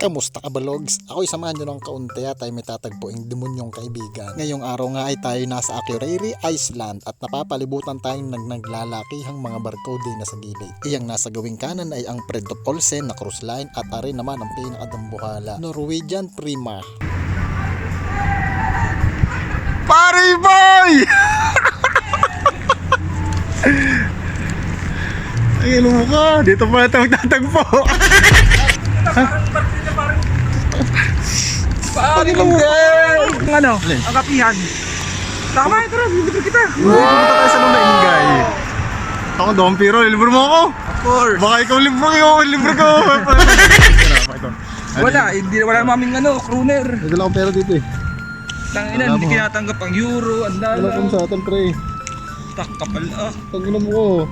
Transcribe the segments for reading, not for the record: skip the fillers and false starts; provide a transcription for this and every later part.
Kamusta ka balogs? Ako'y samahan nyo ng kaunti at ay may tatagpuing demonyong kaibigan. Ngayong araw nga ay tayo nasa Akureyri Island at napapalibutan tayong naglalakihang mga barko din na sa gilid. Iyang nasa gawing kanan ay ang Fridtjof Olsen na cruise line at ari naman ang pinakadambuhala, Norwegian Prima. Pare boy! Ay, alam mo ka, dito pala tayo magtatagpo. Pagi mo ang ano, ang kapihan. Tama, tara, bibigyan kita. Pumunta tayo sa Lumaingay. Ako, Dompiro, libre mo ako. Of course. Baka ikaw libre ko. Wala maming ano, crooner. Nagdala akong pera dito eh. Tangina, hindi kinatanggap ang euro, ang Wala kong dollar. sa atin, pre. Takapal ah. Tangina mo ko.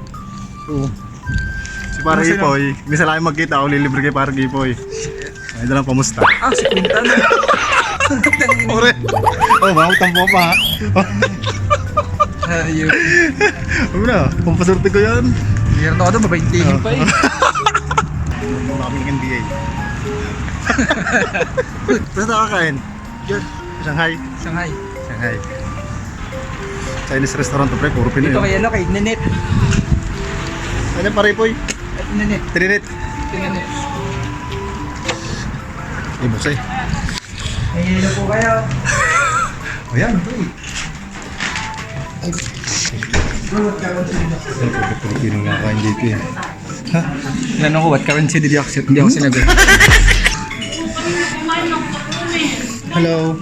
Si Parang Gipoy, minsan lang magkita ako, lilibre kay Parang Gipoy. Ay, dalang pamusta. Ah, si Quintan. Ore! Oh, mahutang po pa ha. Ayun. Ano na, pampasurte ko yan. Meron ako doon, mabaintingin pa eh. Muna kaming NBA. Saan nakakain? Diyan, Shanghai. Shanghai. Shanghai. Chinese restaurant to pre, puro Pinoy. Dito kay ano, kay Nenet. Ano pare poy? At Nenet. Trinit. Nenet. Ay, buksay. Ay, ano po kayo? Ayan, pre. Pilipino nga kain dito eh. Ha? Ano ko, what currency did you accept? Hindi ako sinagot. Hello.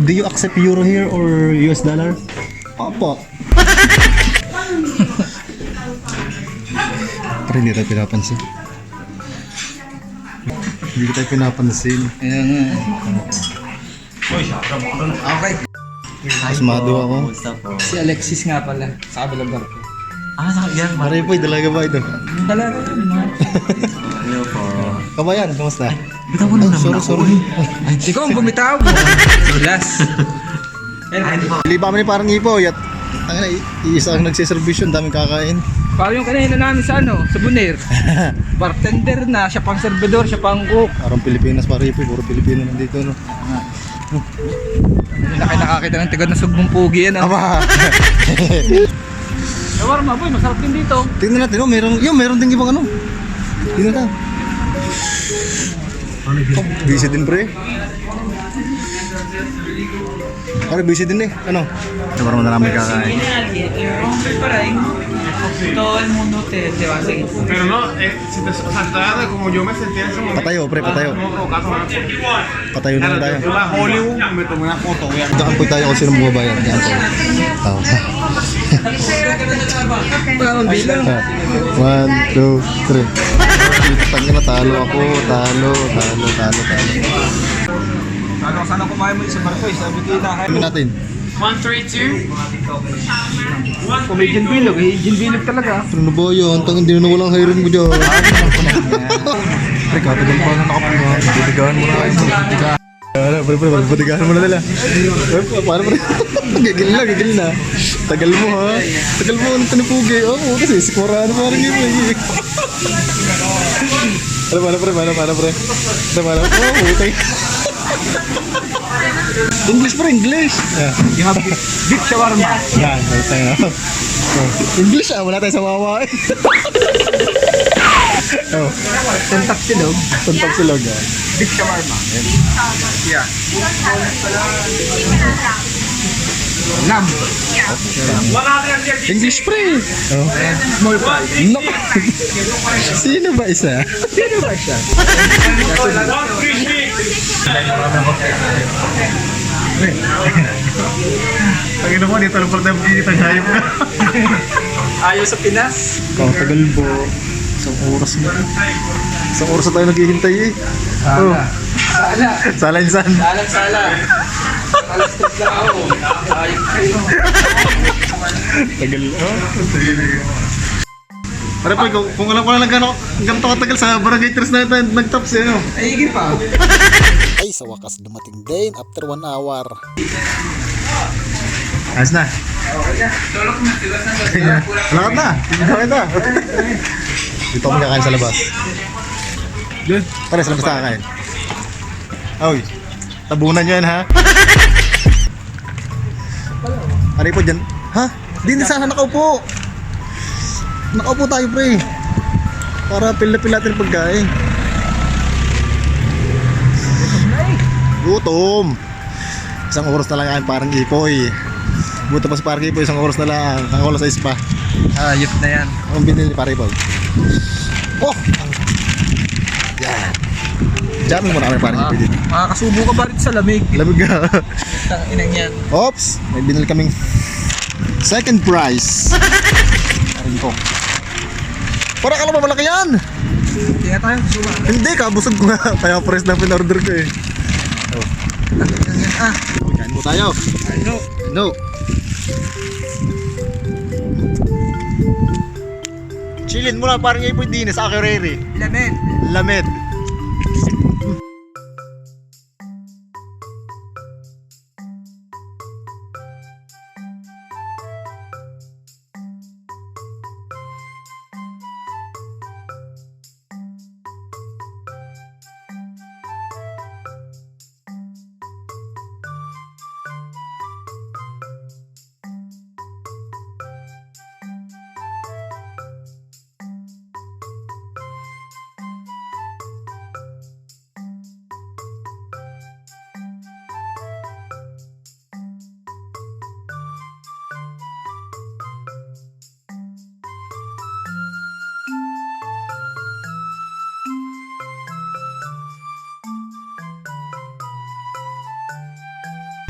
Do you accept euro here or US dollar? Opo. Pero hindi tayo pinapansin. Hindi tayo pinapansin. Ayan nga. Okay. Asmado ako. Si Alexis nga pala, sa kabilang barko. Yan, Maray po, dalaga ba ito? Yung dalaga yun, mga. Ano po? Kabayan, kamusta? Bitaw mo naman ako. Sorry. Ikaw ang bumitaw. Last. Liba kami ni parang ipoy at iisa ang nagsiservisyon, daming kakain. Parang yung kanina namin sa ano, sa Bonaire. Bartender na, siya pang servidor, siya pang cook. Parang Pilipinas pare ipoy, puro Pilipino nandito no. Hindi na kayo nakakita ng tigad na sugbong pugi yan. Aba. Shawarma boy, masarap din dito. Tingnan natin, meron ding ibang ano. Tingnan natin. Oh, busy din pre. Pare busy din eh. Ano? Ito para namin kakain. Todo el mundo te va a seguir. Pero no, si te saltara como yo me sentía en ese momento. Patayo pre, patayo. No provocaste nada. Patayo na tayo. Yo a Hollywood me tomé una foto, voy a... Daan po tayo kung sino bumabayan. Yan po. Oh. Parang bilang. 1, 2, 3. Tangin na talo ako. Talo. Sana kumain mo isang barko, sabi ko na kayo. Tingnan natin. 1, 3, 2. Comedian bilog, Asian bilog talaga. Ano ba yun? Tangin din na walang hiring mo dyan. Pre, katagal pa na nakapunga. Butigahan mo na kayo. Pre, butigahan mo na nila. Paano pre? Gigil na. Tagal mo ha. Tagal mo, ano tanipugi. Oo, kasi sikuraan mo parang yun. Paano pre? Oh, utay. English pre, English. You have beef shawarma. Yan, tayo na. English wala tayo sa wawa eh. Oh, Tuntak silog. tuntak silog ah. Beef shawarma. Yeah. Lamb. English pre. Oh. Small fry. No. Sino ba isa? Sino ba siya? Tangina mo, dito lang pala tayo magkikita ng hayop na. Ayaw sa Pinas. Tagal po. Isang oras na. Isang oras na tayo naghihintay eh. Oh. Sala. Sala. Sala. Alas 3 lang ako. Ayaw kayo. Tagal. Oh. Pare po, kung alam ko lang hanggang to katagal sa barangay 3 na nag-tops eh, no? Ay, higit pa. Ay sa wakas dumating din after 1 hour. Ayos na. Okay na. Tulog na. Tigas na. Lahat na. Okay na. Dito kami kakain sa labas. Pare, saan basta kakain? Oy, tabunan nyo yan ha? Pare po dyan. Ha? Di sana nakaupo. Nakaupo tayo pre. Para pila-pila natin pagkain. Gutom. Isang oras na lang yan parang ipoy. Buto pa sa parang ipoy, isang oras na lang. Ang oras sa ispa. Ayop na yan. Ang binili ni pare ipoy. Oh! Yan. Jamming mo na kami parang ipoy dito. Makakasubo ka ba rin sa lamig? Lamig ka. Tang inang yan. Oops! May binili kaming second prize. Arin ko. Para ka naman malaki yan! Hindi nga tayo, suba. Hindi ka, busog ko nga. Kaya prize na pinorder ko eh. Oh. Kain mo tayo. Ano? No. Chillin mo na parang ipoy din sa Akureyri. Lamen. Lamed.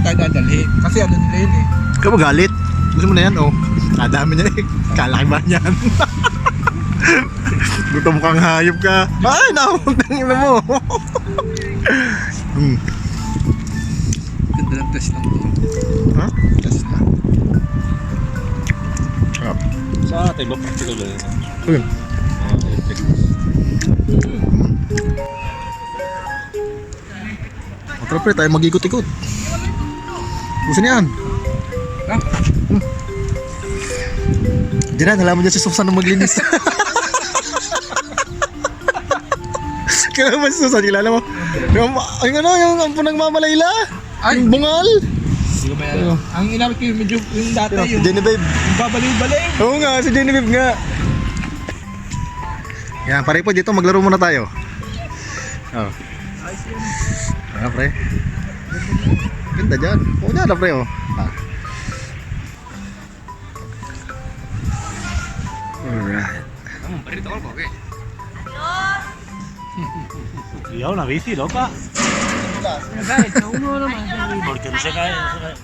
Tayo dadalhin. Kasi ano nila yun eh. Ikaw magalit. Gusto mo na yan, oh. Kadami niya eh. Kalaki ba niyan? Gutom kang hayop ka. Ay, nakutangin na mo. Ganda ng test lang to. Ha? Test na. Sarap. Sa atin ba practical ba yun? Uy. Matara pre, tayo mag-ikot-ikot. Gusto niyan. Ah? Di na, nalaman niya si Susan na maglinis. Kaya naman si Susan, kilala mo? Yung ampo ng Mamalayla. Ay! Yung bungal. Hindi ko ba yan? Ang inamit ko yung medyo, yung dati yung Genevieve. babalik-balik. Oo nga, si Genevieve nga. Yan, pare po dito, maglaro muna tayo. Oh. Ano pre? Ganda dyan. Oo dyan na pre oh. Ah. Alright. Cuidado, una bici, loca. Porque no se cae, no se cae.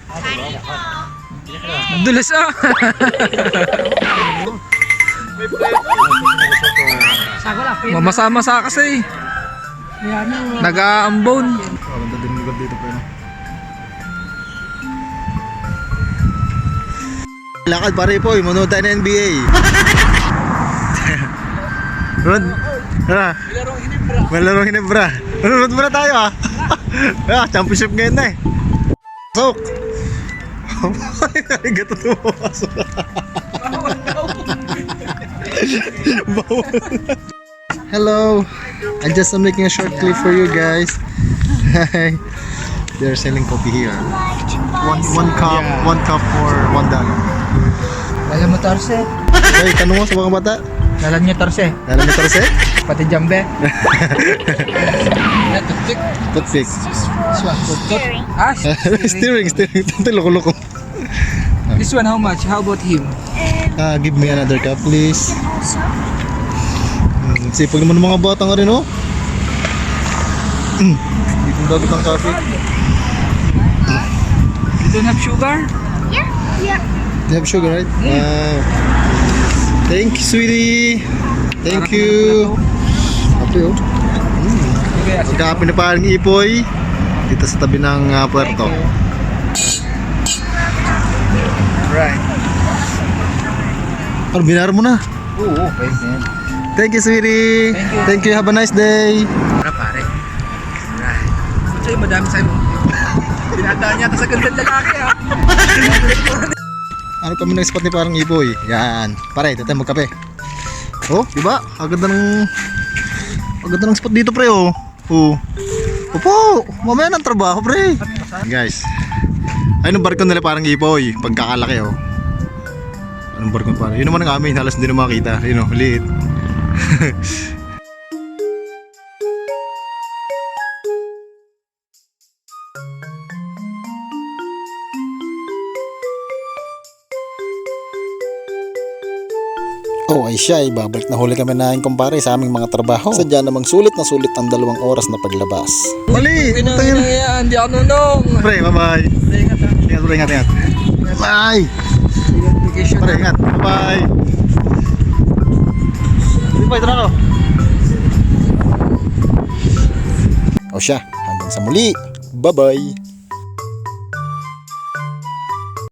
Ah, pero vamos, vamos. Dulas ah! Mamasa-masa kasi. Nag-aambon. Oh, ganda din lugar dito pre. Lakad pare po, manood tayo ng NBA. Rod, ah, malarong Hinebra. Manood muna tayo ah. Ah, championship ngayon na eh. Pasok. Ay, gato to pasok. Bawal. Hello. I'm just making a short clip for you guys. Hi. They're selling coffee here. One cup for $1. Alam mo Tarse? Hey, tanong mo sa mga bata. Alam niyo Tarse? Alam mo Tarse? Pati Jambe? Toothpick? Toothpick. Ah, Steering. Tanto loko-loko. this one how much? How about him? Give me another cup please. Sipag naman ng mga bata nga rin oh. Hindi kong dagat ng coffee. You don't have sugar? You have sugar, right? Thank you, sweetie. Thank you. Kape, oh. Pagkape na parang ipoy dito sa tabi ng puerto. Right. Parang binar mo na. Oo, pwede yan. Thank you, sweetie. Thank you. Have a nice day. Para pare. Right. Sa'yo madami sa'yo. Pinadaan niya sa gandang lalaki ah. Ano kami ng spot ni parang ipoy? Yan. Pare, dito tayo magkape. Oh, di ba? Ang ganda ng Ang ganda ng spot dito pre oh. Oh. Opo, mamaya ng trabaho pre. Guys. Ayun ang barko nila parang ipoy. Pagkakalaki oh. Anong barko parang? Yun naman ang amin, halos hindi na makita. Yun oh, liit. Oh ay siya, babalik na huli kami na kumpare sa aming mga trabaho. Sadya namang sulit na sulit ang 2 oras na paglabas. Mali! Pinangin na yan, di ako nunong. Pre, bye-bye. Ingat pre, ingat. Bye! Vacation Pre, ingat. Bye-bye. Bye, tara ko. O siya, hanggang sa muli. Bye-bye!